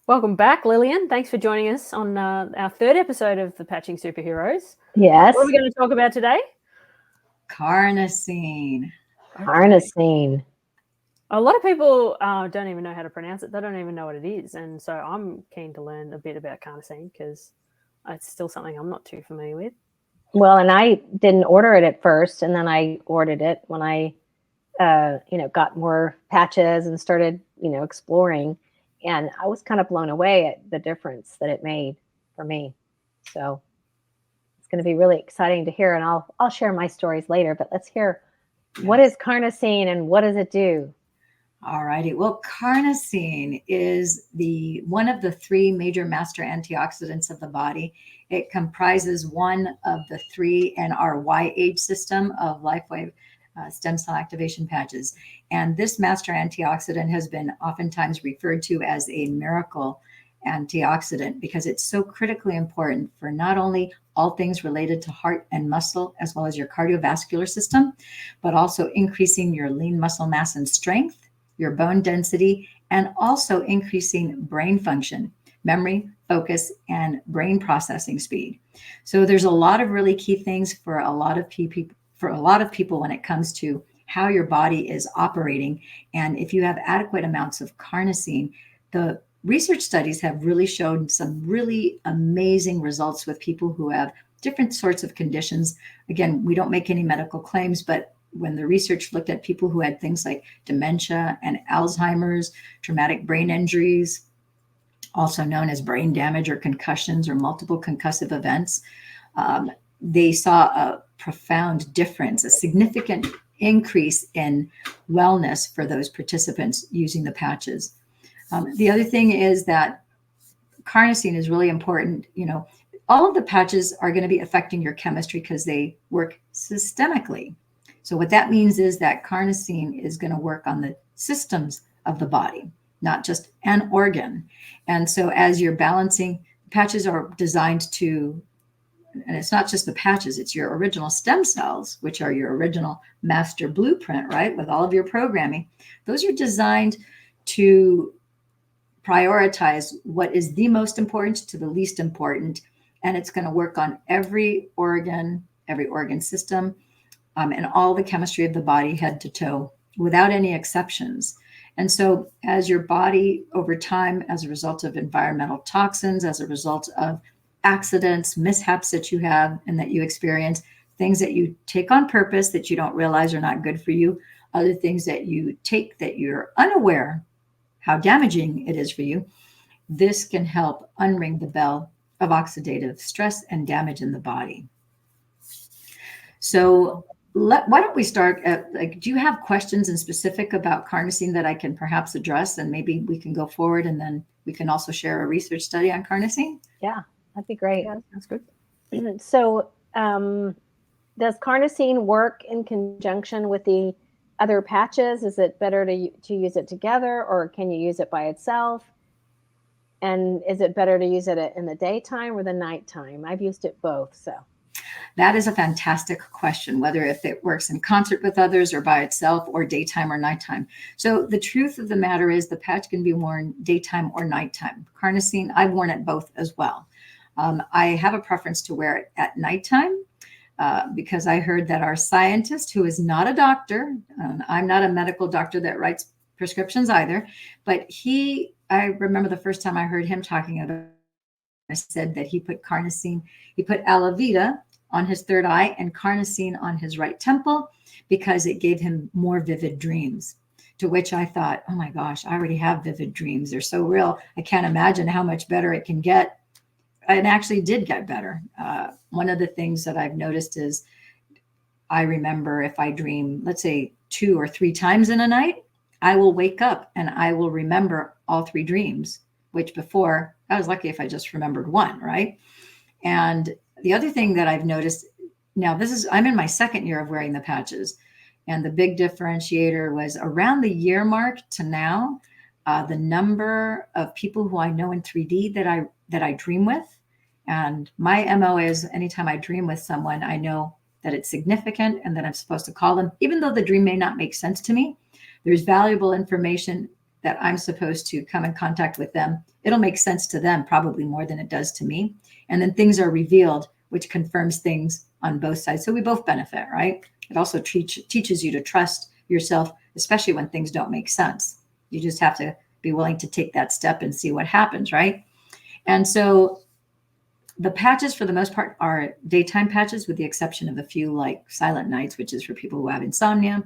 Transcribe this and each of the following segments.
Welcome back, Lillian. Thanks for joining us on our third episode of the Patching Superheroes. Yes. What are we going to talk about today? Carnosine. Carnosine. A lot of people don't even know how to pronounce it. They don't even know what it is. And so I'm keen to learn a bit about carnosine because it's still something I'm not too familiar with. Well, and I didn't order it at first, and then I ordered it when I, got more patches and started, exploring. And I was kind of blown away at the difference that it made for me. So it's going to be really exciting to hear, and I'll share my stories later. But let's hear what is carnosine and what does it do? All righty. Well, carnosine is one of the three major master antioxidants of the body. It comprises one of the three in our YH system of LifeWave stem cell activation patches. And this master antioxidant has been oftentimes referred to as a miracle antioxidant because it's so critically important for not only all things related to heart and muscle, as well as your cardiovascular system, but also increasing your lean muscle mass and strength, your bone density, and also increasing brain function, memory, focus, and brain processing speed. So there's a lot of really key things for a lot of people when it comes to how your body is operating. And if you have adequate amounts of carnosine, the research studies have really shown some really amazing results with people who have different sorts of conditions. Again, we don't make any medical claims, but when the research looked at people who had things like dementia and Alzheimer's, traumatic brain injuries, also known as brain damage or concussions or multiple concussive events, they saw a profound difference, a significant increase in wellness for those participants using the patches. The other thing is that carnosine is really important. All of the patches are going to be affecting your chemistry because they work systemically. So what that means is that carnosine is going to work on the systems of the body, not just an organ. And so as you're balancing, patches are designed to, and it's not just the patches, it's your original stem cells, which are your original master blueprint, right? With all of your programming. Those are designed to prioritize what is the most important to the least important. And it's going to work on every organ system, and all the chemistry of the body, head to toe, without any exceptions. And so as your body over time, as a result of environmental toxins, as a result of accidents, mishaps that you have and that you experience, things that you take on purpose that you don't realize are not good for you, other things that you take that you're unaware how damaging it is for you, this can help unring the bell of oxidative stress and damage in the body. So why don't we start at, do you have questions in specific about carnosine that I can perhaps address, and maybe we can go forward and then we can also share a research study on carnosine? Yeah, that'd be great. Yeah, that's good. So does carnosine work in conjunction with the other patches? Is it better to use it together, or can you use it by itself? And is it better to use it in the daytime or the nighttime? I've used it both, so. That is a fantastic question, whether if it works in concert with others or by itself or daytime or nighttime. So the truth of the matter is the patch can be worn daytime or nighttime. Carnosine, I've worn it both as well. I have a preference to wear it at nighttime because I heard that our scientist, who is not a doctor, I'm not a medical doctor that writes prescriptions either, but I remember the first time I heard him talking about it, I said that he put Alavita on his third eye and carnosine on his right temple because it gave him more vivid dreams. To which I thought, oh my gosh, I already have vivid dreams. They're so real. I can't imagine how much better it can get. It actually did get better. One of the things that I've noticed is I remember if I dream, let's say 2 or 3 times in a night, I will wake up and I will remember all 3 dreams, which before I was lucky if I just remembered 1, right? And the other thing that I've noticed now, I'm in my 2nd year of wearing the patches, and the big differentiator was around the year mark to now, the number of people who I know in 3D that I dream with. And my MO is anytime I dream with someone, I know that it's significant and that I'm supposed to call them, even though the dream may not make sense to me. There's valuable information that I'm supposed to come in contact with them, it'll make sense to them probably more than it does to me. And then things are revealed, which confirms things on both sides. So we both benefit, right? It also teaches you to trust yourself, especially when things don't make sense. You just have to be willing to take that step and see what happens, right? And so the patches, for the most part, are daytime patches, with the exception of a few like Silent Nights, which is for people who have insomnia,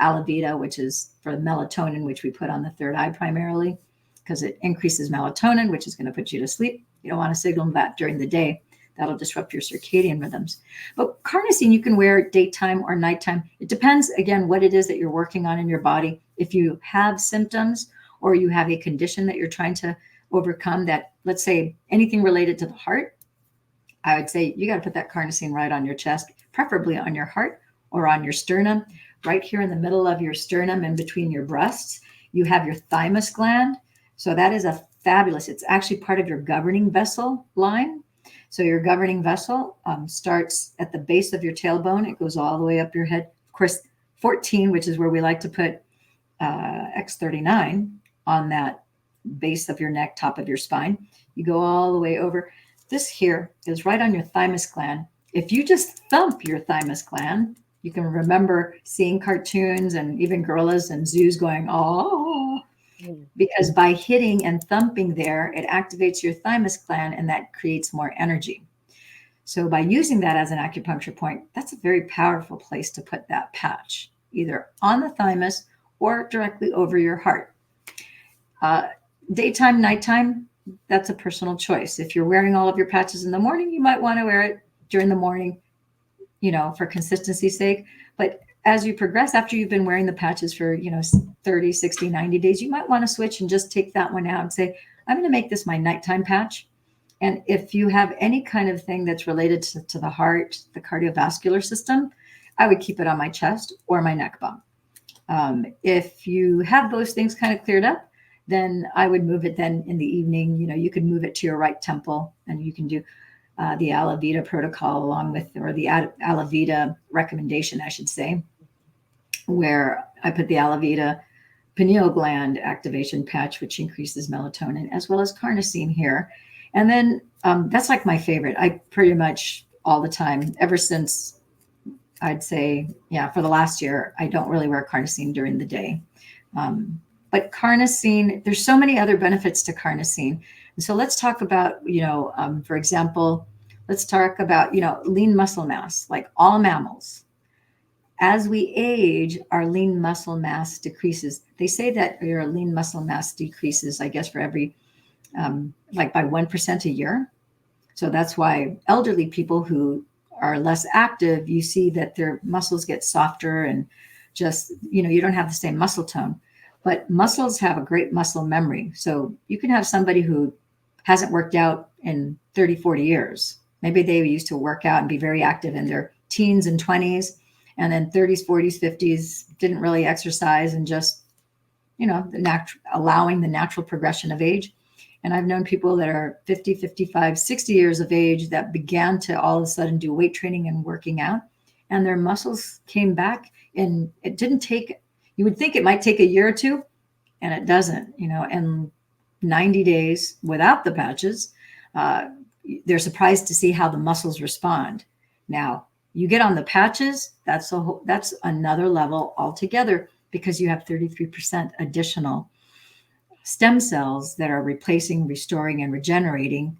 Alavita, which is for the melatonin, which we put on the third eye primarily, because it increases melatonin, which is going to put you to sleep. You don't want to signal that during the day. That'll disrupt your circadian rhythms. But carnosine you can wear daytime or nighttime. It depends, again, what it is that you're working on in your body. If you have symptoms or you have a condition that you're trying to overcome, that, let's say, anything related to the heart, I would say you got to put that carnosine right on your chest, preferably on your heart or on your sternum. Right here in the middle of your sternum and between your breasts, you have your thymus gland. So that is a fabulous, it's actually part of your governing vessel line. So your governing vessel starts at the base of your tailbone. It goes all the way up your head. Of course, 14, which is where we like to put X39 on that base of your neck, top of your spine. You go all the way over. This here is right on your thymus gland. If you just thump your thymus gland, you can remember seeing cartoons and even gorillas and zoos going, oh, because by hitting and thumping there, it activates your thymus gland and that creates more energy. So by using that as an acupuncture point, that's a very powerful place to put that patch, either on the thymus or directly over your heart. Daytime, nighttime, that's a personal choice. If you're wearing all of your patches in the morning, you might want to wear it during the morning, for consistency's sake. But as you progress, after you've been wearing the patches for, 30, 60, 90 days, you might want to switch and just take that one out and say, I'm going to make this my nighttime patch. And if you have any kind of thing that's related to the heart, the cardiovascular system, I would keep it on my chest or my neck bone. If you have those things kind of cleared up, then I would move it then in the evening. You could move it to your right temple, and you can do the Alavita protocol along with, or the Alavita recommendation, I should say, where I put the Alavita pineal gland activation patch, which increases melatonin, as well as carnosine here. And then that's like my favorite. I pretty much all the time, ever since I'd say, for the last year, I don't really wear carnosine during the day. But carnosine, there's so many other benefits to carnosine. And so let's talk about, for example, let's talk about, lean muscle mass, like all mammals. As we age, our lean muscle mass decreases. They say that your lean muscle mass decreases, I guess, for every, like by 1% a year. So that's why elderly people who are less active, you see that their muscles get softer and just, you don't have the same muscle tone. But muscles have a great muscle memory. So you can have somebody who hasn't worked out in 30, 40 years. Maybe they used to work out and be very active in their teens and 20s, and then 30s, 40s, 50s, didn't really exercise and just, allowing the natural progression of age. And I've known people that are 50, 55, 60 years of age that began to all of a sudden do weight training and working out, and their muscles came back. And it didn't take, you would think it might take a year or two, and it doesn't, and 90 days without the patches, they're surprised to see how the muscles respond. Now, you get on the patches, that's another level altogether, because you have 33% additional stem cells that are replacing, restoring, and regenerating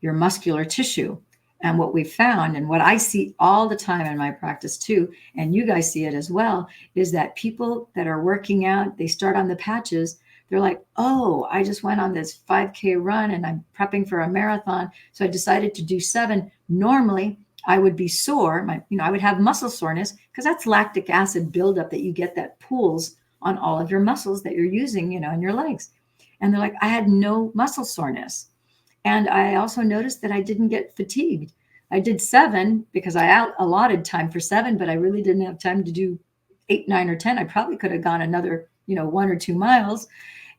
your muscular tissue. And what we've found, and what I see all the time in my practice too, and you guys see it as well, is that people that are working out, they start on the patches, they're like, oh, I just went on this 5K run and I'm prepping for a marathon. So I decided to do 7. Normally, I would be sore. I would have muscle soreness, because that's lactic acid buildup that you get that pools on all of your muscles that you're using, in your legs. And they're like, I had no muscle soreness. And I also noticed that I didn't get fatigued. I did 7 because I allotted time for 7, but I really didn't have time to do 8, 9, or 10. I probably could have gone another, 1 or 2 miles.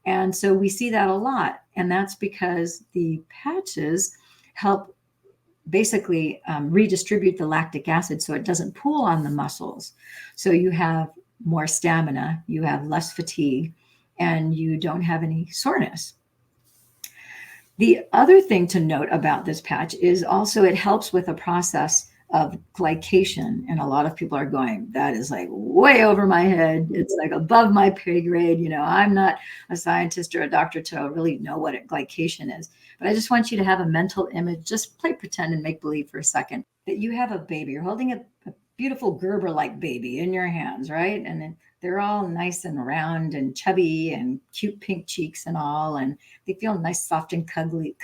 And so we see that a lot. And that's because the patches help basically redistribute the lactic acid so it doesn't pool on the muscles. So you have more stamina, you have less fatigue, and you don't have any soreness. The other thing to note about this patch is also it helps with a process of glycation. And a lot of people are going, that is like way over my head. It's like above my pay grade. You know, I'm not a scientist or a doctor to really know what glycation is. But I just want you to have a mental image, just play pretend and make believe for a second that you have a baby. You're holding a beautiful Gerber-like baby in your hands, right? And then they're all nice and round and chubby and cute pink cheeks and all. And they feel nice, soft and cuddly.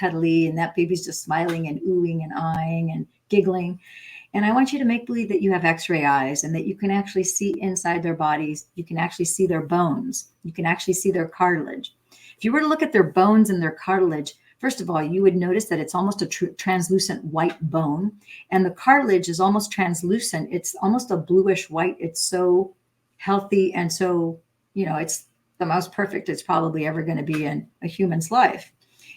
And that baby's just smiling and oohing and eyeing and giggling. And I want you to make believe that you have X-ray eyes and that you can actually see inside their bodies. You can actually see their bones. You can actually see their cartilage. If you were to look at their bones and their cartilage, first of all, you would notice that it's almost a translucent white bone. And the cartilage is almost translucent. It's almost a bluish white. It's so healthy and so, you know, it's the most perfect it's probably ever going to be in a human's life.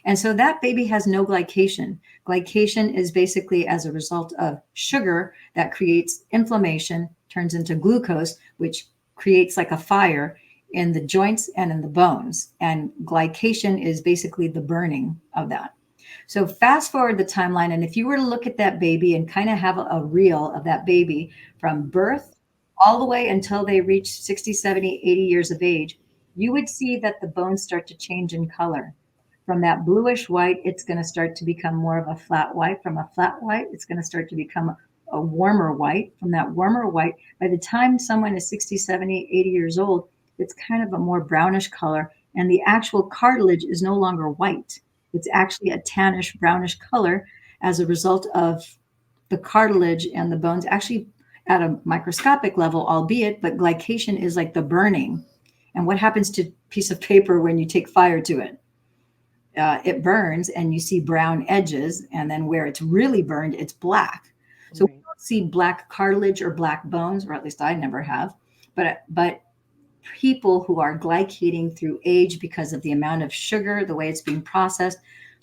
And so that baby has no glycation. Glycation is basically as a result of sugar that creates inflammation, turns into glucose, which creates like a fire in the joints and in the bones. And glycation is basically the burning of that. So fast forward the timeline. And if you were to look at that baby and kind of have a reel of that baby from birth all the way until they reach 60, 70, 80 years of age, you would see that the bones start to change in color. From that bluish white, it's going to start to become more of a flat white. From a flat white, it's going to start to become a warmer white. From that warmer white, by the time someone is 60, 70, 80 years old, it's kind of a more brownish color. And the actual cartilage is no longer white. It's actually a tannish, brownish color as a result of the cartilage and the bones actually at a microscopic level, albeit, but glycation is like the burning. And what happens to a piece of paper when you take fire to it? It burns and you see brown edges, and then where it's really burned, it's black. So we don't see black cartilage or black bones, or at least I never have. But people who are glycating through age because of the amount of sugar, the way it's being processed,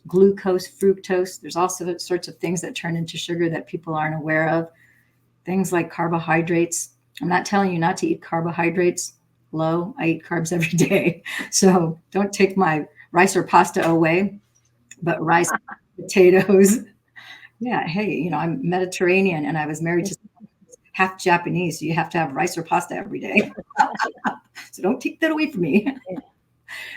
glucose, fructose, there's also sorts of things that turn into sugar that people aren't aware of. Things like carbohydrates. I'm not telling you not to eat carbohydrates low. I eat carbs every day. So don't take my rice or pasta away, but rice, potatoes. Yeah. Hey, you know, I'm Mediterranean and I was married to half Japanese. So you have to have rice or pasta every day. So don't take that away from me.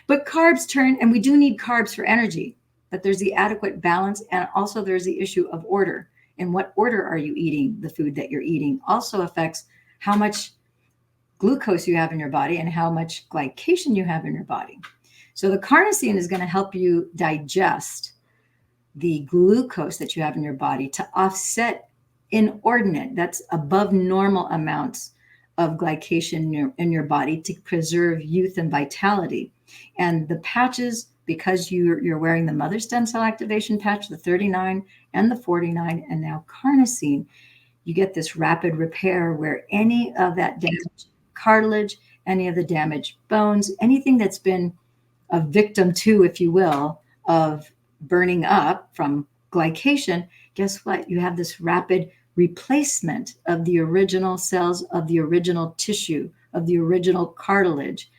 But carbs turn, and we do need carbs for energy, but there's the adequate balance. And also there's the issue of order. In what order are you eating the food that you're eating also affects how much glucose you have in your body and how much glycation you have in your body. So the carnosine is going to help you digest the glucose that you have in your body to offset inordinate, that's above normal amounts of glycation in your body to preserve youth and vitality. And the patches, because you're wearing the mother stem cell activation patch, the 39 and the 49, and now carnosine, you get this rapid repair where any of that damaged cartilage, any of the damaged bones, anything that's been a victim to, if you will, of burning up from glycation, guess what? You have this rapid replacement of the original cells, of the original tissue, of the original cartilage.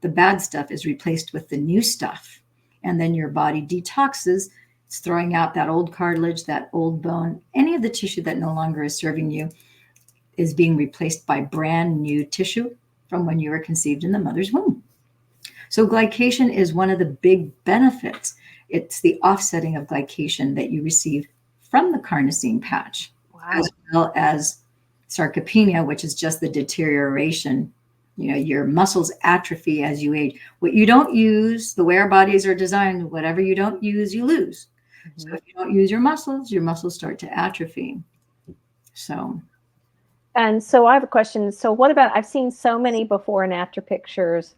The bad stuff is replaced with the new stuff. And then your body detoxes. It's throwing out that old cartilage, that old bone, any of the tissue that no longer is serving you is being replaced by brand new tissue from when you were conceived in the mother's womb. So glycation is one of the big benefits. It's the offsetting of glycation that you receive from the carnosine patch, as well as sarcopenia, which is just the deterioration. You know, your muscles atrophy as you age. What you don't use, the way our bodies are designed, whatever you don't use, you lose. Mm-hmm. So if you don't use your muscles start to atrophy. So. And so I have a question. So what about, I've seen so many before and after pictures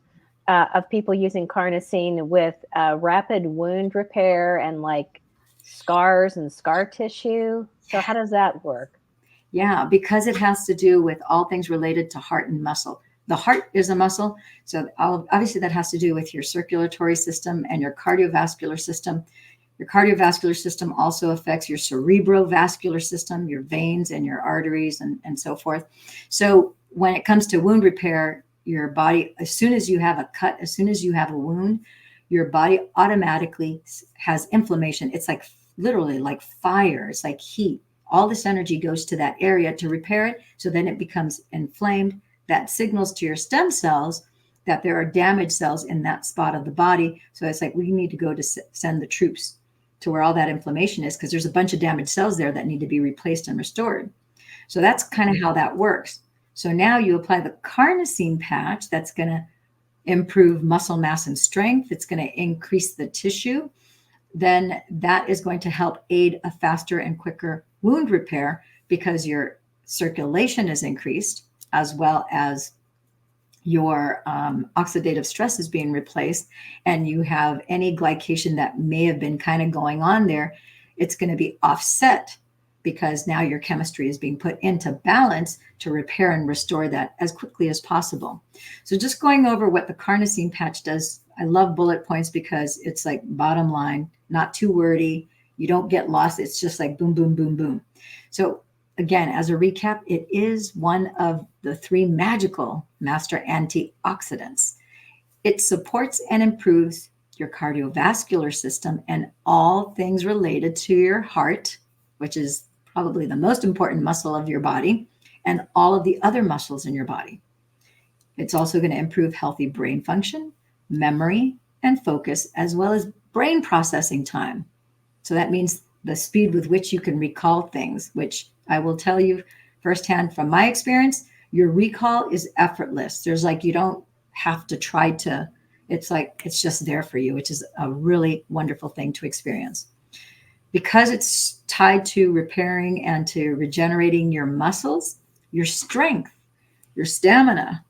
of people using carnosine with rapid wound repair and like scars and scar tissue. So how does that work? Yeah, because it has to do with all things related to heart and muscle. The heart is a muscle. So obviously that has to do with your circulatory system and your cardiovascular system. Your cardiovascular system also affects your cerebrovascular system, your veins and your arteries and so forth. So when it comes to wound repair, your body, as soon as you have a cut, as soon as you have a wound, your body automatically has inflammation. It's like literally like fire. It's like heat. All this energy goes to that area to repair it. So then it becomes inflamed. That signals to your stem cells that there are damaged cells in that spot of the body. So it's like we need to go to send the troops to where all that inflammation is, because there's a bunch of damaged cells there that need to be replaced and restored. So that's kind of how that works. So now you apply the Carnosine patch. That's going to improve muscle mass and strength. It's going to increase the tissue. Then that is going to help aid a faster and quicker wound repair, because your circulation is increased, as well as your oxidative stress is being replaced, and you have any glycation that may have been kind of going on there, it's going to be offset, because now your chemistry is being put into balance to repair and restore that as quickly as possible. So just going over what the Carnosine patch does, I love bullet points because it's like bottom line, not too wordy. You don't get lost. It's just like boom, boom, boom, boom. So again, as a recap, it is one of the 3 magical master antioxidants. It supports and improves your cardiovascular system and all things related to your heart, which is probably the most important muscle of your body, and all of the other muscles in your body. It's also going to improve healthy brain function, memory, and focus, as well as brain processing time. So that means the speed with which you can recall things, which I will tell you firsthand from my experience, your recall is effortless. There's like, you don't have to try to, it's like, it's just there for you, which is a really wonderful thing to experience. Because it's tied to repairing and to regenerating your muscles, your strength, your stamina,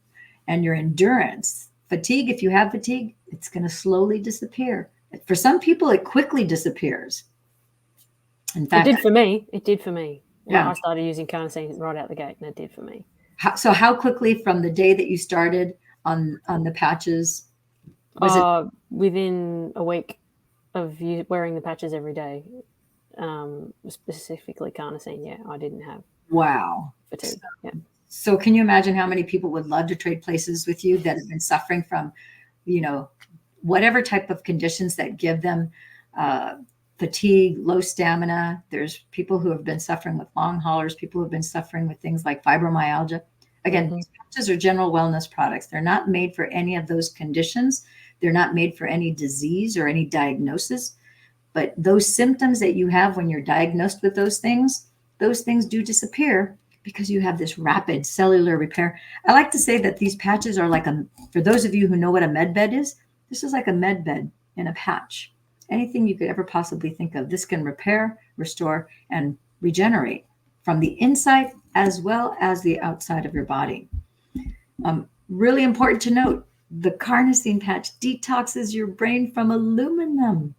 and your endurance. Fatigue, if you have fatigue, it's going to slowly disappear. For some people, it quickly disappears. In fact, it did for me. It did for me. Yeah. I started using Carnosine right out the gate, and it did for me. So how quickly from the day that you started on the patches? Was it within a week of you wearing the patches every day? Specifically Carnosine, yeah, I didn't have fatigue. Yeah. So can you imagine how many people would love to trade places with you that have been suffering from, whatever type of conditions that give them fatigue, low stamina? There's people who have been suffering with long haulers, people who have been suffering with things like fibromyalgia. Again, these patches are general wellness products. They're not made for any of those conditions. They're not made for any disease or any diagnosis. But those symptoms that you have when you're diagnosed with those things do disappear because you have this rapid cellular repair. I like to say that these patches are like for those of you who know what a med bed is, this is like a med bed in a patch. Anything you could ever possibly think of, this can repair, restore, and regenerate from the inside as well as the outside of your body. Really important to note, the Carnosine patch detoxes your brain from aluminum.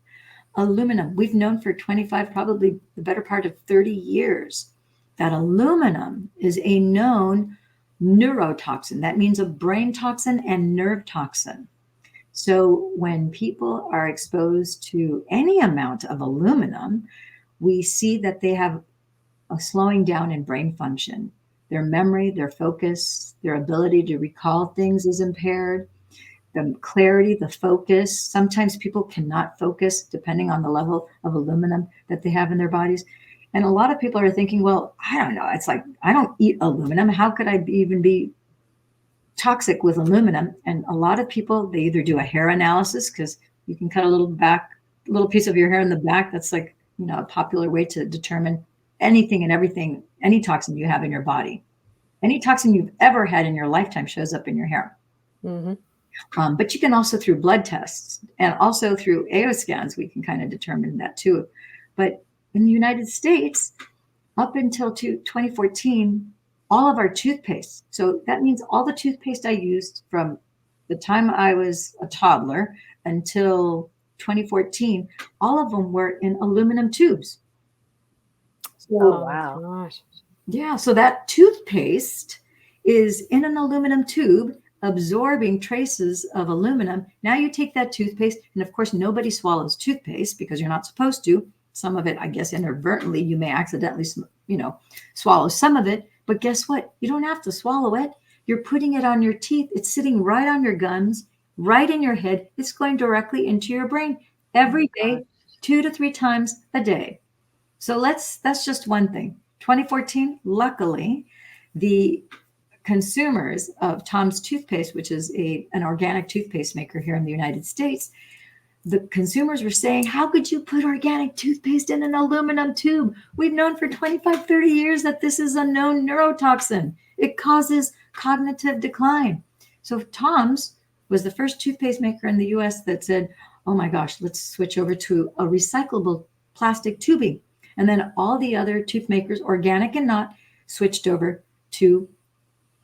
We've known for 25, probably the better part of 30 years, that aluminum is a known neurotoxin. That means a brain toxin and nerve toxin. So when people are exposed to any amount of aluminum, we see that they have a slowing down in brain function. Their memory, their focus, their ability to recall things is impaired. The clarity, the focus. Sometimes people cannot focus depending on the level of aluminum that they have in their bodies. And a lot of people are thinking, well, I don't know. It's like, I don't eat aluminum. How could I even be toxic with aluminum? And a lot of people, they either do a hair analysis, because you can cut a little piece of your hair in the back. That's like, a popular way to determine anything and everything, any toxin you have in your body. Any toxin you've ever had in your lifetime shows up in your hair. Mm-hmm. But you can also, through blood tests and also through AO scans, we can kind of determine that too. But in the United States, up until 2014, all of our toothpaste, so that means all the toothpaste I used from the time I was a toddler until 2014, all of them were in aluminum tubes. So, wow. Right. Yeah, so that toothpaste is in an aluminum tube, absorbing traces of aluminum. Now you take that toothpaste, and of course, nobody swallows toothpaste because you're not supposed to. Some of it, I guess, inadvertently, you may accidentally, swallow some of it. But guess what? You don't have to swallow it. you're putting it on your teeth. It's sitting right on your gums, right in your head. It's going directly into your brain every day, 2 to 3 times a day. So that's just one thing. 2014, luckily, the consumers of Tom's toothpaste, which is an organic toothpaste maker here in the United States, the consumers were saying, how could you put organic toothpaste in an aluminum tube? We've known for 25, 30 years that this is a known neurotoxin. It causes cognitive decline. So Tom's was the first toothpaste maker in the US that said, oh my gosh, let's switch over to a recyclable plastic tubing. And then all the other tooth makers, organic and not, switched over to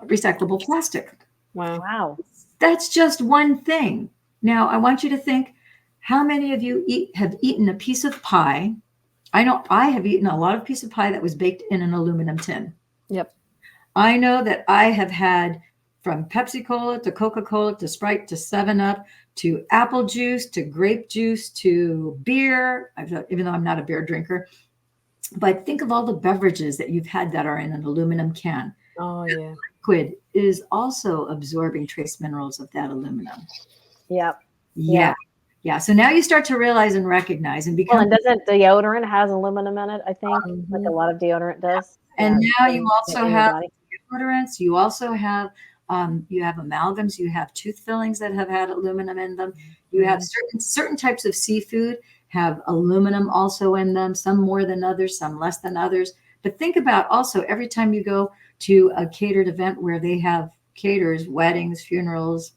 recyclable plastic. Wow. That's just one thing. Now, I want you to think, how many of you have eaten a piece of pie? I know I have eaten a lot of piece of pie that was baked in an aluminum tin. Yep. I know that I have had from Pepsi Cola to Coca-Cola to Sprite to 7-Up to apple juice to grape juice to beer, even though I'm not a beer drinker. But think of all the beverages that you've had that are in an aluminum can. Oh, yeah. Liquid is also absorbing trace minerals of that aluminum. Yep. Yeah. Yeah. So now you start to realize and recognize and become. Well, and doesn't deodorant has aluminum in it? I think like a lot of deodorant does. And now you also have body. deodorants. You also have amalgams. You have tooth fillings that have had aluminum in them. You have certain types of seafood have aluminum also in them. Some more than others, some less than others. But think about also every time you go to a catered event where they have caterers, weddings, funerals,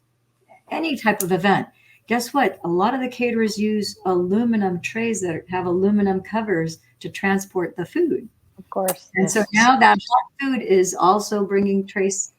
any type of event. Guess what? A lot of the caterers use aluminum trays that have aluminum covers to transport the food. Of course. And so now that hot food is also bringing traces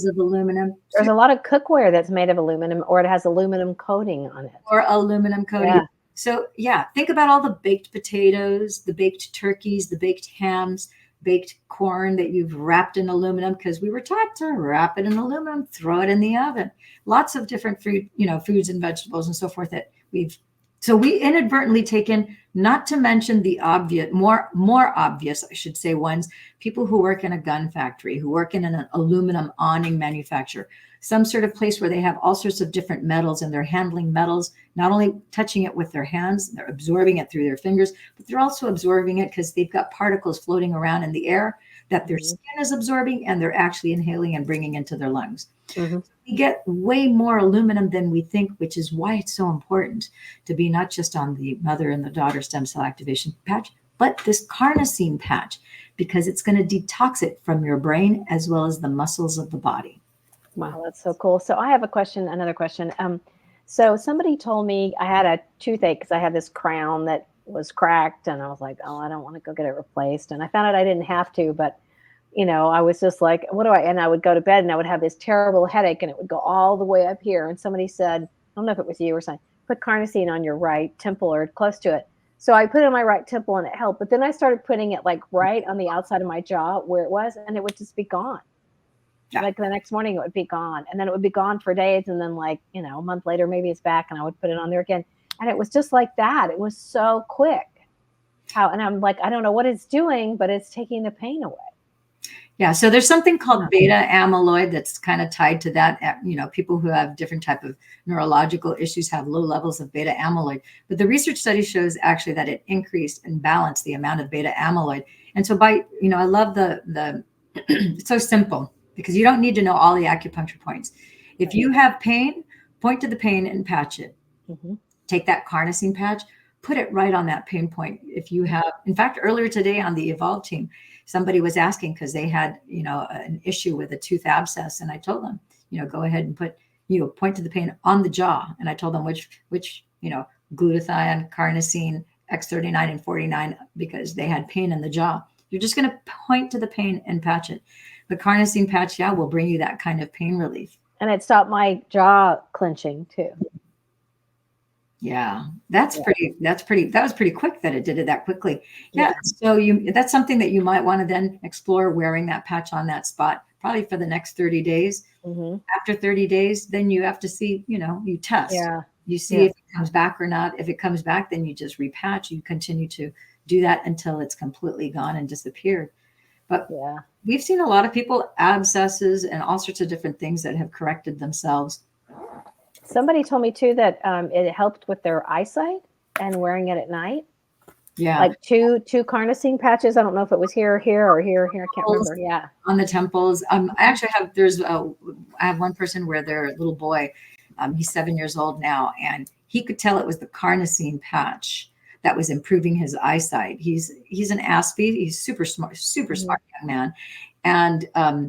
of aluminum. There's a lot of cookware that's made of aluminum, or it has aluminum coating on it. Or aluminum coating. Yeah. So think about all the baked potatoes, the baked turkeys, the baked hams, baked corn that you've wrapped in aluminum, because we were taught to wrap it in aluminum, throw it in the oven. Lots of different food, foods and vegetables and so forth that we inadvertently taken, not to mention the obvious, more obvious, I should say, ones, people who work in a gun factory, who work in an aluminum awning manufacturer, some sort of place where they have all sorts of different metals and they're handling metals, not only touching it with their hands, they're absorbing it through their fingers, but they're also absorbing it because they've got particles floating around in the air that their skin is absorbing and they're actually inhaling and bringing into their lungs. Mm-hmm. We get way more aluminum than we think, which is why it's so important to be not just on the mother and the daughter stem cell activation patch, but this carnosine patch, because it's going to detox it from your brain as well as the muscles of the body. Wow, that's so cool. So I have another question. So somebody told me I had a toothache because I had this crown that was cracked, and I was like, oh, I don't want to go get it replaced. And I found out I didn't have to, but I was just like, and I would go to bed and I would have this terrible headache and it would go all the way up here. And somebody said, I don't know if it was you or something, put carnosine on your right temple or close to it. So I put it on my right temple and it helped. But then I started putting it like right on the outside of my jaw where it was, and it would just be gone. Yeah. Like the next morning it would be gone, and then it would be gone for days. And then a month later, maybe it's back and I would put it on there again. And it was just like that. It was so quick. And I'm like, I don't know what it's doing, but it's taking the pain away. Yeah. So there's something called beta amyloid that's kind of tied to that. People who have different type of neurological issues have low levels of beta amyloid. But the research study shows actually that it increased and balanced the amount of beta amyloid. And so I love the it's so simple because you don't need to know all the acupuncture points. If you have pain, point to the pain and patch it. Mm-hmm. Take that carnosine patch, put it right on that pain point. If you have, in fact, earlier today on the Evolve team, somebody was asking because they had, an issue with a tooth abscess. And I told them, go ahead and put, point to the pain on the jaw. And I told them which glutathione, carnosine, X39 and 49, because they had pain in the jaw. You're just going to point to the pain and patch it. The carnosine patch, will bring you that kind of pain relief. And it stopped my jaw clenching too. Yeah, that was pretty quick that it did it that quickly. Yeah. So that's something that you might want to then explore, wearing that patch on that spot, probably for the next 30 days. Mm-hmm. After 30 days, then you have to see, you test. Yeah. You see if it comes back or not. If it comes back, then you just repatch. You continue to do that until it's completely gone and disappeared. But we've seen a lot of people, abscesses and all sorts of different things that have corrected themselves. Somebody told me too that it helped with their eyesight and wearing it at night. Yeah. Like two carnosine patches. I don't know if it was here or here or here or here. I can't remember. Yeah. On the temples. I actually have, I have one person where their little boy, he's 7 years old now, and he could tell it was the carnosine patch that was improving his eyesight. He's an Aspie. He's super smart young man. And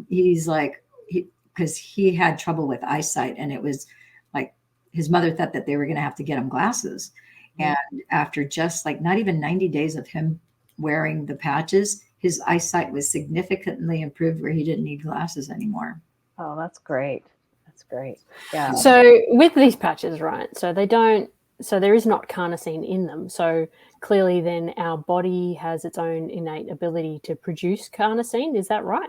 he's like, because he had trouble with eyesight, and it was like his mother thought that they were going to have to get him glasses. And after just like not even 90 days of him wearing the patches, his eyesight was significantly improved where he didn't need glasses anymore. Oh, that's great. That's great. Yeah. So with these patches, right? So there is not carnosine in them. So clearly then our body has its own innate ability to produce carnosine. Is that right?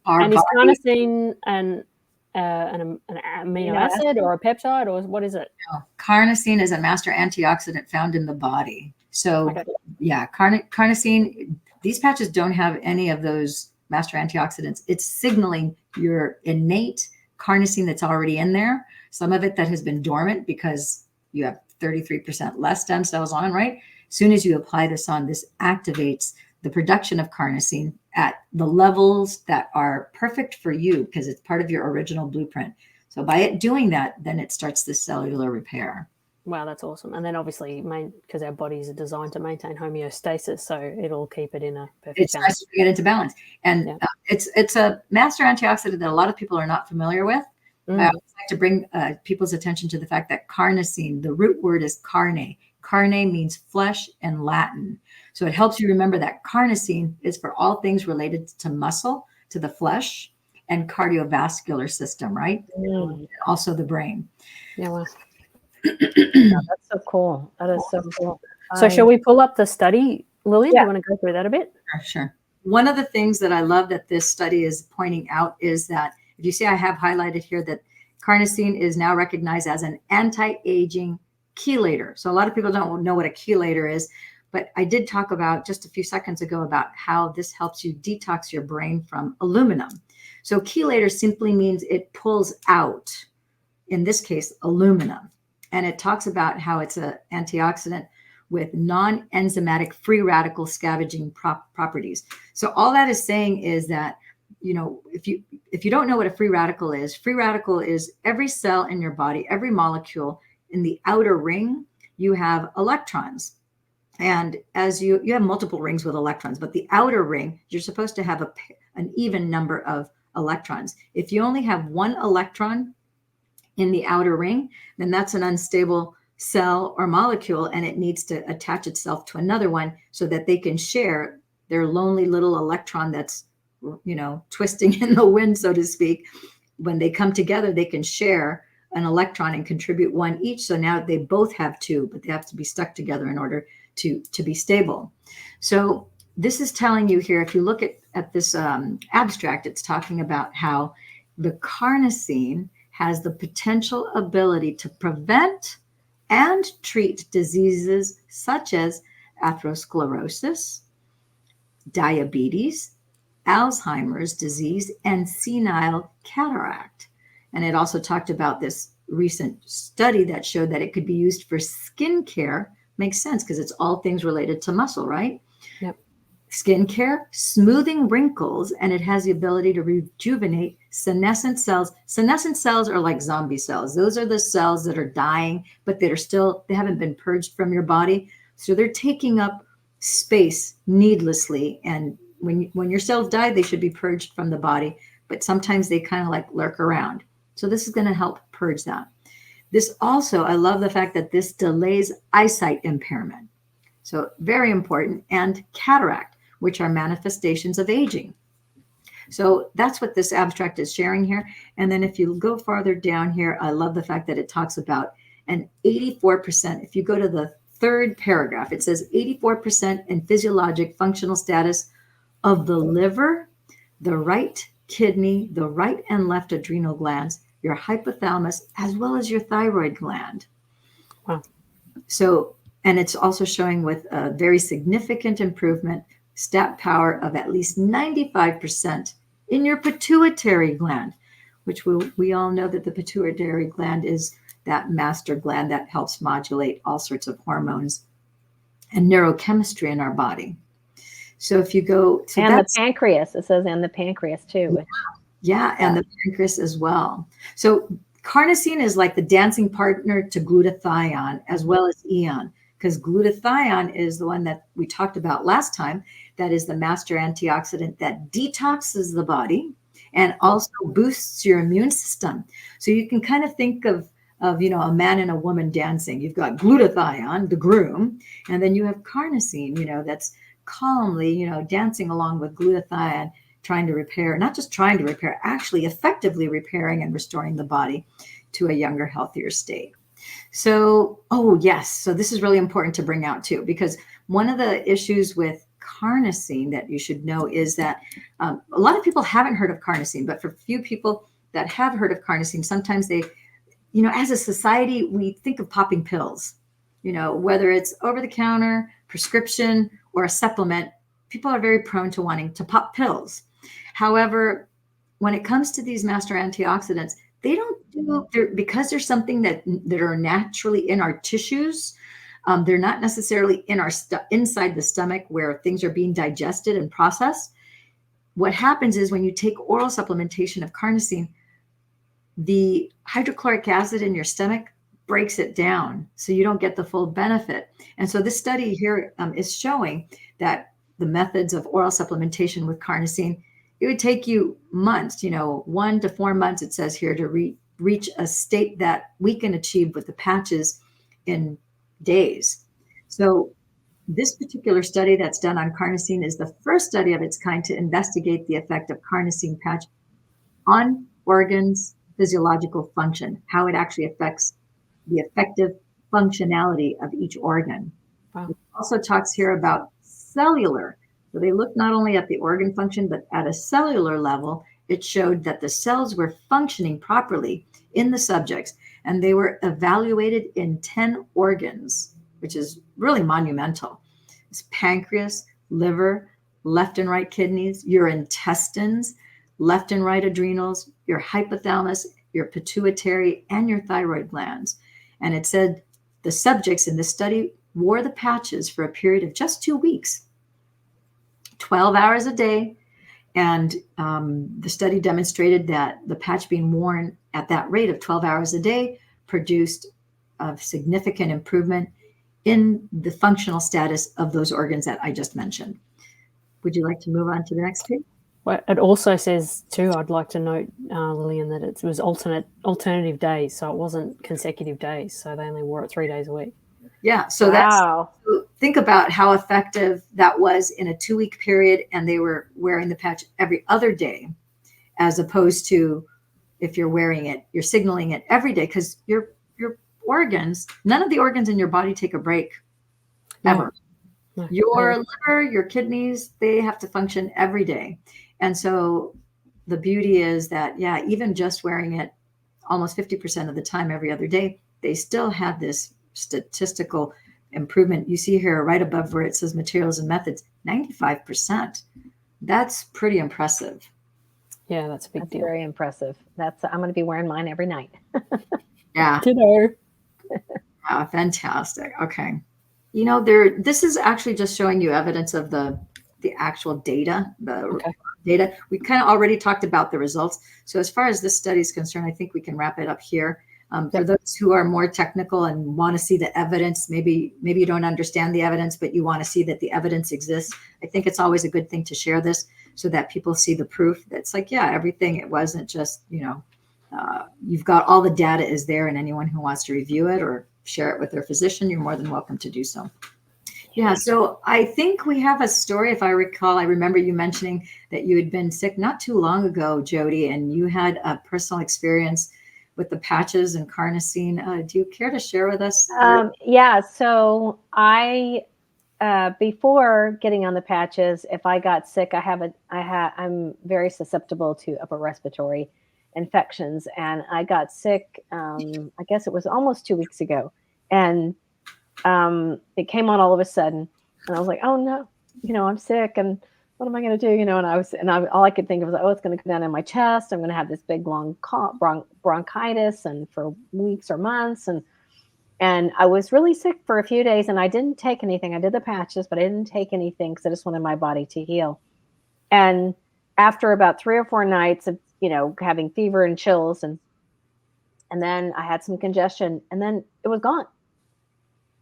And is carnosine an amino acid or a peptide, or what is it? No. Carnosine is a master antioxidant found in the body. So yeah, carnosine, these patches don't have any of those master antioxidants. It's signaling your innate carnosine that's already in there. Some of it that has been dormant because you have 33% less stem cells on, right? As soon as you apply this on, this activates the production of carnosine at the levels that are perfect for you because it's part of your original blueprint. So by it doing that, then it starts this cellular repair. Wow, that's awesome. And then obviously, because our bodies are designed to maintain homeostasis, so it'll keep it in a perfect balance. Nice to get into balance. And it's a master antioxidant that a lot of people are not familiar with. I always like to bring people's attention to the fact that carnosine, the root word is carne. Carne means flesh in Latin. So it helps you remember that carnosine is for all things related to muscle, to the flesh, and cardiovascular system, right? And also the brain. Yeah, well. That's so cool. That is so cool. So shall we pull up the study, Lillian? Do you want to go through that a bit? Sure. One of the things that I love that this study is pointing out is that, if you see, I have highlighted here that carnosine is now recognized as an anti-aging chelator. So a lot of people don't know what a chelator is, but I did talk about just a few seconds ago about how this helps you detox your brain from aluminum. So chelator simply means it pulls out, in this case, aluminum. And it talks about how it's an antioxidant with non-enzymatic free radical scavenging properties. So all that is saying is that, you know, if you don't know what a free radical is every cell in your body, every molecule in the outer ring, you have electrons. And as you have multiple rings with electrons, but the outer ring, you're supposed to have an even number of electrons. If you only have one electron in the outer ring, then that's an unstable cell or molecule, and it needs to attach itself to another one so that they can share their lonely little electron that's, you know, twisting in the wind, so to speak. When they come together, they can share an electron and contribute one each. So now they both have two, but they have to be stuck together in order to be stable. So this is telling you here, if you look at this abstract, it's talking about how the carnosine has the potential ability to prevent and treat diseases such as atherosclerosis, diabetes, Alzheimer's disease, and senile cataract. And it also talked about this recent study that showed that it could be used for skin care. Makes sense because it's all things related to muscle, right? Yep. Skin care, smoothing wrinkles, and it has the ability to rejuvenate senescent cells. Senescent cells are like zombie cells. Those are the cells that are dying, but they haven't been purged from your body. So they're taking up space needlessly. And when your cells die, they should be purged from the body, but sometimes they kind of like lurk around. So this is going to help purge that. This also, I love the fact that this delays eyesight impairment. So very important, and cataract, which are manifestations of aging. So that's what this abstract is sharing here. And then if you go farther down here, I love the fact that it talks about an 84%. If you go to the third paragraph, it says 84% in physiologic functional status of the liver, the right kidney, the right and left adrenal glands, your hypothalamus, as well as your thyroid gland. Wow. So, and it's also showing with a very significant improvement, stat power of at least 95% in your pituitary gland, which we all know that the pituitary gland is that master gland that helps modulate all sorts of hormones and neurochemistry in our body. So if you go to and the pancreas, it says, and the pancreas too. Yeah, and the pancreas as well. So carnosine is like the dancing partner to glutathione as well as eon, because glutathione is the one that we talked about last time. That is the master antioxidant that detoxes the body and also boosts your immune system. So you can kind of think of a man and a woman dancing. You've got glutathione, the groom, and then you have carnosine, that's calmly, dancing along with glutathione, trying to repair, not just trying to repair, actually effectively repairing and restoring the body to a younger, healthier state. So, yes. So this is really important to bring out too, because one of the issues with carnosine that you should know is that a lot of people haven't heard of carnosine, but for few people that have heard of carnosine, sometimes they, as a society, we think of popping pills, whether it's over the counter, prescription, or a supplement. People are very prone to wanting to pop pills. However, when it comes to these master antioxidants, they don't do, because there's something that are naturally in our tissues. They're not necessarily in our inside the stomach where things are being digested and processed. What happens is when you take oral supplementation of carnosine, the hydrochloric acid in your stomach breaks it down, so you don't get the full benefit. And so this study here is showing that the methods of oral supplementation with carnosine, it would take you months, 1 to 4 months, it says here, to reach a state that we can achieve with the patches in days. So this particular study that's done on carnosine is the first study of its kind to investigate the effect of carnosine patch on organs' physiological function, how it actually affects the effective functionality of each organ. Wow. It also talks here about cellular. So they looked not only at the organ function, but at a cellular level, it showed that the cells were functioning properly in the subjects, and they were evaluated in 10 organs, which is really monumental. It's pancreas, liver, left and right kidneys, your intestines, left and right adrenals, your hypothalamus, your pituitary, and your thyroid glands. And it said the subjects in this study wore the patches for a period of just 2 weeks, 12 hours a day. And the study demonstrated that the patch being worn at that rate of 12 hours a day produced a significant improvement in the functional status of those organs that I just mentioned. Would you like to move on to the next page? Well, it also says too, I'd like to note, Lillian, that it was alternative days, so it wasn't consecutive days. So they only wore it 3 days a week. Yeah. So Wow. think about how effective that was in a 2-week period, and they were wearing the patch every other day, as opposed to if you're wearing it, you're signaling it every day, because your organs, none of the organs in your body take a break ever. No. Your liver, your kidneys, they have to function every day. And so the beauty is that, yeah, even just wearing it almost 50% of the time every other day, they still have this statistical improvement. You see here right above where it says materials and methods, 95%. That's pretty impressive. Yeah, that's a big deal. Very impressive. I'm going to be wearing mine every night. Yeah. Ditto. Yeah, fantastic. Okay. This is actually just showing you evidence of the actual data, data. We kind of already talked about the results. So as far as this study is concerned, I think we can wrap it up here. For those who are more technical and want to see the evidence, maybe you don't understand the evidence, but you want to see that the evidence exists. I think it's always a good thing to share this so that people see the proof. That's like, yeah, everything. It wasn't just, you've got all the data is there, and anyone who wants to review it or share it with their physician, you're more than welcome to do so. Yeah, so I think we have a story. If I recall, I remember you mentioning that you had been sick not too long ago, Jody, and you had a personal experience with the patches and carnosine. Do you care to share with us? Yeah, so I before getting on the patches, if I got sick, I'm very susceptible to upper respiratory infections, and I got sick. I guess it was almost 2 weeks ago, and it came on all of a sudden, and I was like, "Oh no, I'm sick," and what am I going to do? All I could think of was, oh, it's going to come down in my chest. I'm going to have this big, long bronchitis and for weeks or months. And I was really sick for a few days, and I didn't take anything. I did the patches, but I didn't take anything because I just wanted my body to heal. And after about 3 or 4 nights of, having fever and chills, and then I had some congestion, and then it was gone.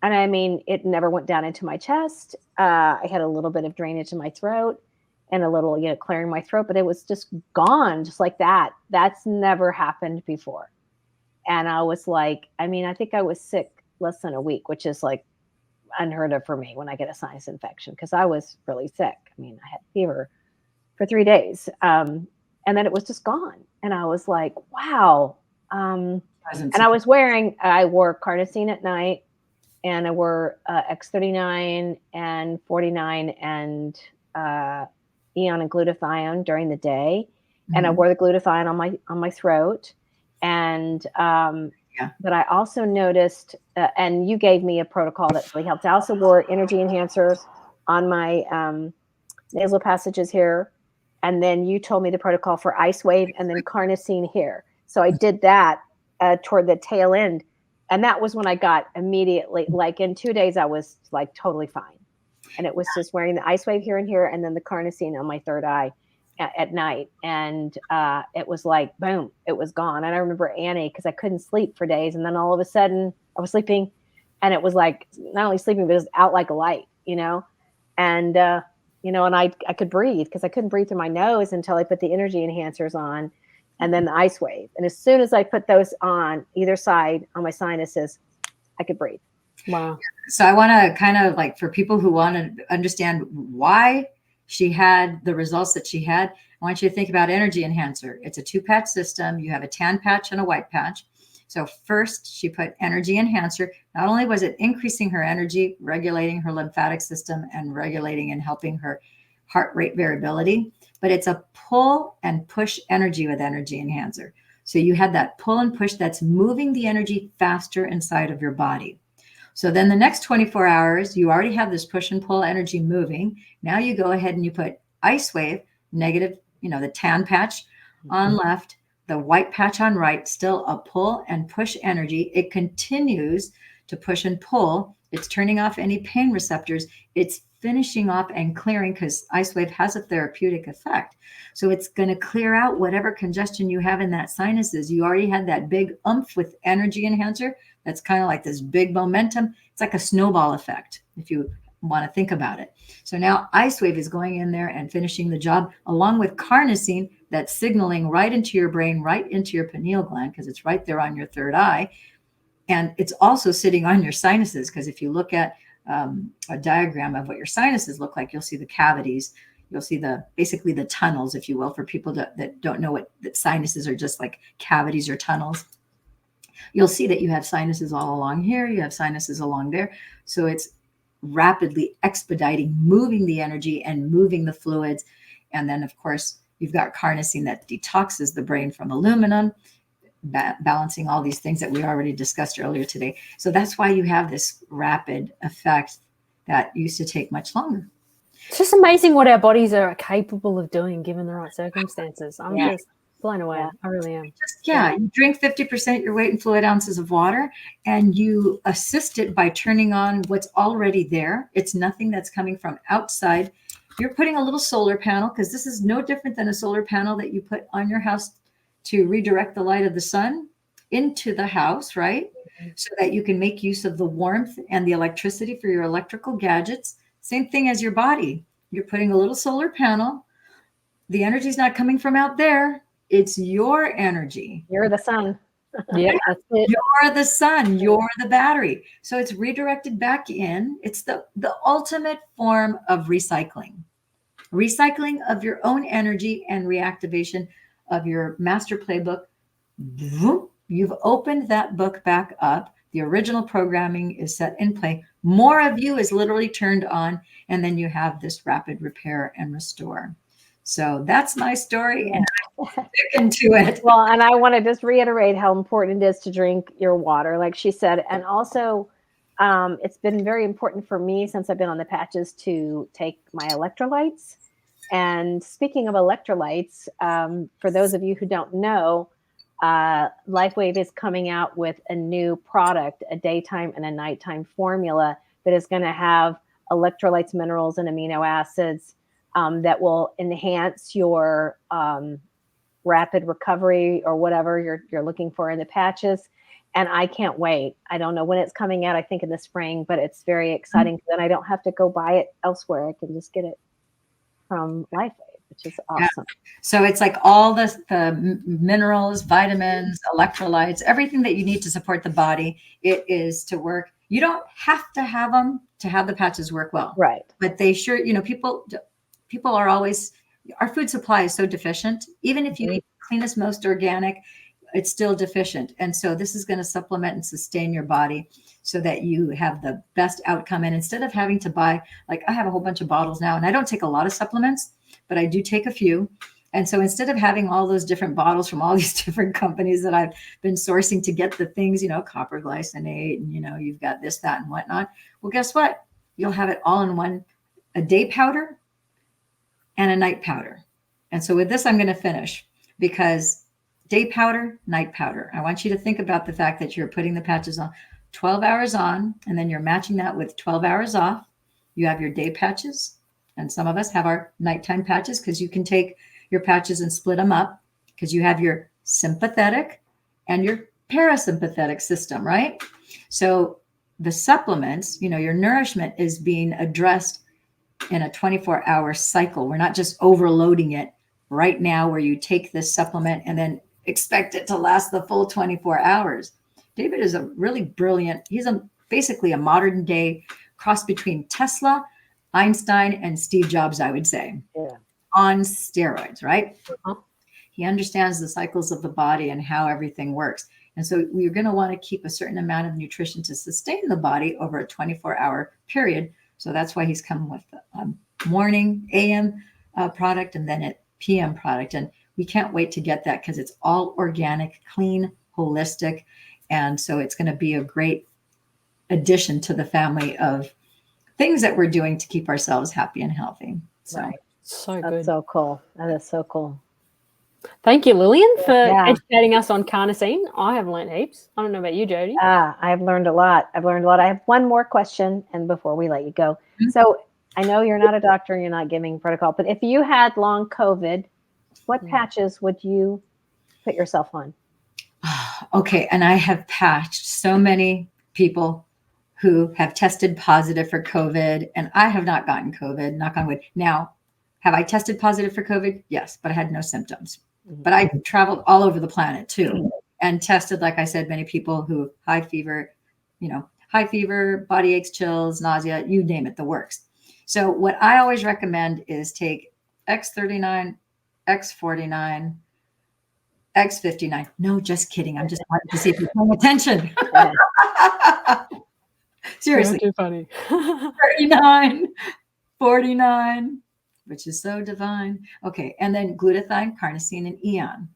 And I mean, it never went down into my chest. I had a little bit of drainage in my throat and a little, clearing my throat, but it was just gone, just like that. That's never happened before. And I was like, I think I was sick less than a week, which is like unheard of for me when I get a sinus infection, because I was really sick. I had fever for 3 days. And then it was just gone. And I was like, wow. And I wore Carnosine at night, and I wore X39 and 49 and Eon and glutathione during the day. Mm-hmm. And I wore the glutathione on my throat. And but I also noticed, and you gave me a protocol that really helped. I also wore energy enhancers on my nasal passages here. And then you told me the protocol for Ice Wave and then Carnosine here. So I did that toward the tail end. And that was when I got immediately, like in 2 days, I was like totally fine. And it was just wearing the Ice Wave here and here, and then the Carnosine on my third eye at night. And it was like, boom, it was gone. And I remember Annie, because I couldn't sleep for days. And then all of a sudden I was sleeping, and it was like, not only sleeping, but it was out like a light, and, and I could breathe, because I couldn't breathe through my nose until I put the energy enhancers on, and then the Ice Wave. And as soon as I put those on either side on my sinuses, I could breathe. Wow. So I want to kind of, like, for people who want to understand why she had the results that she had, I want you to think about energy enhancer. It's a 2-patch system. You have a tan patch and a white patch. So first she put energy enhancer. Not only was it increasing her energy, regulating her lymphatic system, and regulating and helping her heart rate variability, but it's a pull and push energy with energy enhancer. So you had that pull and push that's moving the energy faster inside of your body. So then the next 24 hours, you already have this push and pull energy moving. Now you go ahead and you put Ice Wave, negative, the tan patch on left, the white patch on right, still a pull and push energy. It continues to push and pull. It's turning off any pain receptors. It's finishing off and clearing, because Ice Wave has a therapeutic effect. So it's going to clear out whatever congestion you have in that sinuses. You already had that big oomph with energy enhancer. That's kind of like this big momentum. It's like a snowball effect, if you want to think about it. So now Ice Wave is going in there and finishing the job, along with Carnosine, that's signaling right into your brain, right into your pineal gland, because it's right there on your third eye. And it's also sitting on your sinuses, because if you look at a diagram of what your sinuses look like, you'll see the cavities. You'll see basically the tunnels, if you will, for people that don't know that sinuses are just like cavities or tunnels. You'll see that you have sinuses all along here. You have sinuses along there. So it's rapidly expediting, moving the energy and moving the fluids. And then, of course, you've got Carnosine that detoxes the brain from aluminum, balancing all these things that we already discussed earlier today. So that's why you have this rapid effect that used to take much longer. It's just amazing what our bodies are capable of doing given the right circumstances. I'm just blown away. I really am. You drink 50% your weight in fluid ounces of water, and you assist it by turning on what's already there. It's nothing that's coming from outside. You're putting a little solar panel, because this is no different than a solar panel that you put on your house to redirect the light of the sun into the house, right? Mm-hmm. So that you can make use of the warmth and the electricity for your electrical gadgets. Same thing as your body. You're putting a little solar panel. The energy is not coming from out there. It's your energy. You're the sun. Yeah, that's it. You're the sun. You're the battery. So it's redirected back in. It's the ultimate form of recycling. Recycling of your own energy and reactivation of your master playbook. You've opened that book back up. The original programming is set in play. More of you is literally turned on, and then you have this rapid repair and restore. So that's my story, and I'm sticking to it. Well, and I want to just reiterate how important it is to drink your water, like she said. And also, it's been very important for me since I've been on the patches to take my electrolytes. And speaking of electrolytes, for those of you who don't know, LifeWave is coming out with a new product, a daytime and a nighttime formula that is going to have electrolytes, minerals, and amino acids that will enhance your rapid recovery or whatever you're looking for in the patches. And I can't wait. I don't know when it's coming out. I think in the spring, but it's very exciting. Mm-hmm. Then I don't have to go buy it elsewhere. I can just get it from LifeWave, which is awesome. Yeah. So it's like all the minerals, vitamins, electrolytes, everything that you need to support the body. It is to work. You don't have to have them to have the patches work well. Right. But they sure, people are always, our food supply is so deficient. Even if you eat the cleanest, most organic, it's still deficient. And so this is going to supplement and sustain your body so that you have the best outcome. And instead of having to buy, like I have a whole bunch of bottles now, and I don't take a lot of supplements, but I do take a few. And so instead of having all those different bottles from all these different companies that I've been sourcing to get the things, copper glycinate, and, you've got this, that, and whatnot. Well, guess what? You'll have it all in one, a day powder and a night powder. And so with this, I'm going to finish because day powder, night powder. I want you to think about the fact that you're putting the patches on 12 hours on, and then you're matching that with 12 hours off. You have your day patches, and some of us have our nighttime patches because you can take your patches and split them up because you have your sympathetic and your parasympathetic system, right? So the supplements, your nourishment is being addressed in a 24-hour cycle. We're not just overloading it right now where you take this supplement and then expect it to last the full 24 hours. David is a really brilliant, he's basically a modern day cross between Tesla, Einstein, and Steve Jobs, I would say, on steroids, right? Uh-huh. He understands the cycles of the body and how everything works. And so we're going to want to keep a certain amount of nutrition to sustain the body over a 24-hour period. So that's why he's come with a morning AM product and then a PM product. And we can't wait to get that because it's all organic, clean, holistic. And so it's going to be a great addition to the family of things that we're doing to keep ourselves happy and healthy. So, right. So that's good. So cool. That is so cool. Thank you, Lillian, for educating us on carnosine. I have learned heaps. I don't know about you, Jody. I've learned a lot. I have one more question, and before we let you go. Mm-hmm. So I know you're not a doctor and you're not giving protocol, but if you had long COVID, what patches would you put yourself on? Okay. And I have patched so many people who have tested positive for COVID, and I have not gotten COVID, knock on wood. Now, have I tested positive for COVID? Yes, but I had no symptoms. Mm-hmm. But I traveled all over the planet too and tested, like I said, many people who high fever, body aches, chills, nausea, you name it, the works. So what I always recommend is take X39, X49, X59. No, just kidding. I'm just wanting to see if you're paying attention. Seriously. Too funny. 39, 49, which is so divine. Okay. And then glutathione, carnosine, and eon.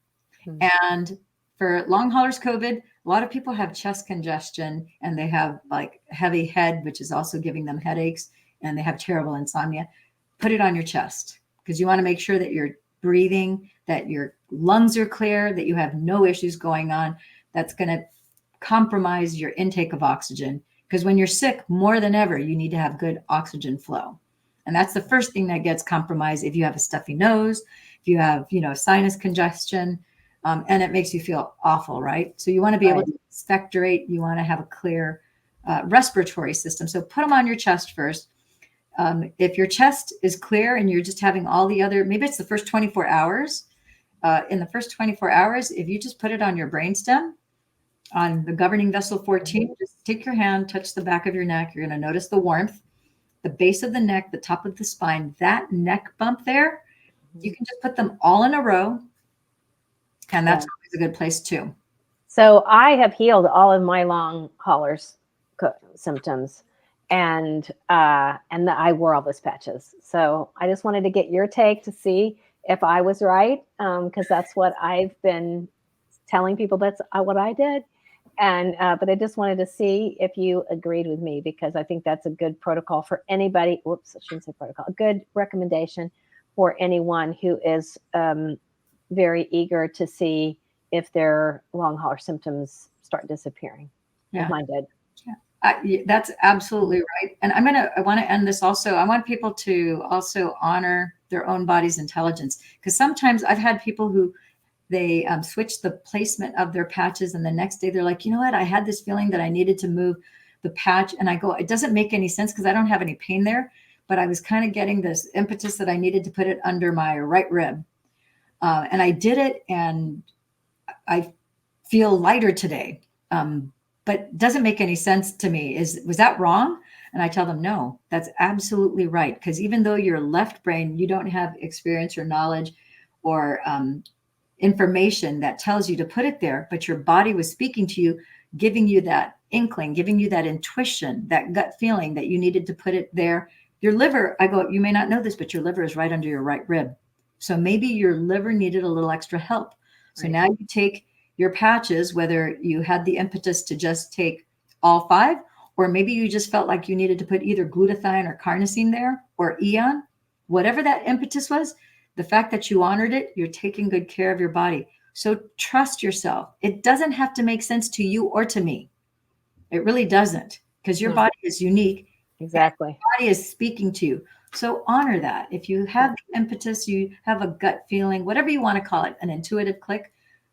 And for long haulers COVID, a lot of people have chest congestion and they have like heavy head, which is also giving them headaches, and they have terrible insomnia. Put it on your chest because you want to make sure that you're breathing, that your lungs are clear, that you have no issues going on. That's going to compromise your intake of oxygen. Because when you're sick, more than ever, you need to have good oxygen flow. And that's the first thing that gets compromised if you have a stuffy nose, if you have, sinus congestion, and it makes you feel awful, right? So you want to be able to expectorate. You want to have a clear respiratory system. So put them on your chest first. If your chest is clear and you're just having all the other, maybe it's the first 24 hours. In the first 24 hours, if you just put it on your brainstem, on the governing vessel 14, just take your hand, touch the back of your neck. You're going to notice the warmth, the base of the neck, the top of the spine, that neck bump there. You can just put them all in a row. And that's always a good place too. So I have healed all of my long haulers symptoms, and I wore all those patches. So I just wanted to get your take to see if I was right, because that's what I've been telling people. That's what I did. And but I just wanted to see if you agreed with me, because I think that's a good protocol for anybody. Whoops, I shouldn't say protocol. A good recommendation for anyone who is very eager to see if their long hauler symptoms start disappearing. Yeah. Mine did. That's absolutely right. And I want to end this also. I want people to also honor their own body's intelligence, because sometimes I've had people who they switch the placement of their patches, and the next day they're like, you know what? I had this feeling that I needed to move the patch, and I go, it doesn't make any sense because I don't have any pain there, but I was kind of getting this impetus that I needed to put it under my right rib, and I did it, and I feel lighter today. But doesn't make any sense to me. Was that wrong? And I tell them, no, that's absolutely right. Because even though your left brain, you don't have experience or knowledge or information that tells you to put it there, but your body was speaking to you, giving you that inkling, giving you that intuition, that gut feeling that you needed to put it there. Your liver, I go, you may not know this, but your liver is right under your right rib. So maybe your liver needed a little extra help. So now you take your patches, whether you had the impetus to just take all 5, or maybe you just felt like you needed to put either glutathione or carnosine there, or Eon, whatever that impetus was, the fact that you honored it, you're taking good care of your body. So trust yourself. It doesn't have to make sense to you or to me. It really doesn't, because your body is unique. Exactly. Your body is speaking to you. So honor that. If you have the impetus, you have a gut feeling, whatever you want to call it, an intuitive click,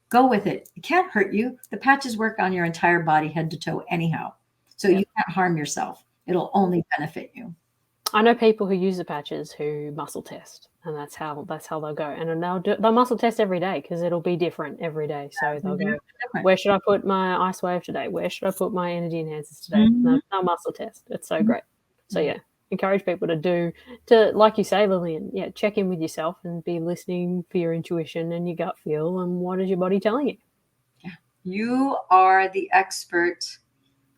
go with it. It can't hurt you. The patches work on your entire body, head to toe anyhow. So you can't harm yourself. It'll only benefit you. I know people who use the patches who muscle test, and that's how they'll go. And they'll muscle test every day because it'll be different every day. So they'll go, where should I put my ice wave today? Where should I put my energy enhancers today? They'll muscle test. It's so great. So yeah, encourage people to like you say, Lillian, check in with yourself and be listening for your intuition and your gut feel, and what is your body telling you? Yeah, you are the expert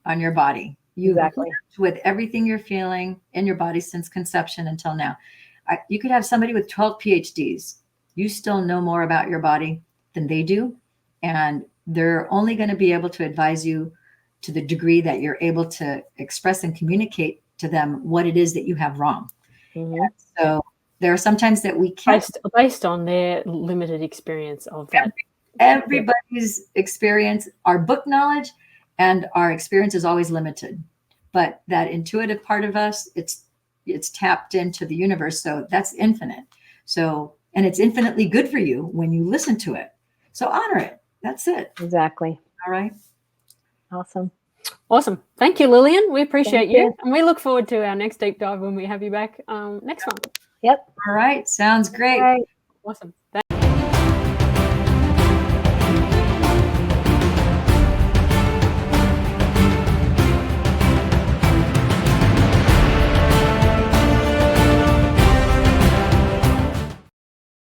on your body. You've worked with everything you're feeling in your body since conception until now. You could have somebody with 12 PhDs. You still know more about your body than they do, and they're only going to be able to advise you to the degree that you're able to express and communicate to them what it is that you have wrong. So there are sometimes that we can't, based on their limited experience of that. Everybody's experience, our book knowledge and our experience is always limited, but that intuitive part of us, it's tapped into the universe. So that's infinite. So, and it's infinitely good for you when you listen to it. So honor it. That's it. Exactly. All right. Awesome. Thank you, Lillian. We appreciate you. And we look forward to our next deep dive when we have you back next month. Yep. All right. Sounds great. Awesome.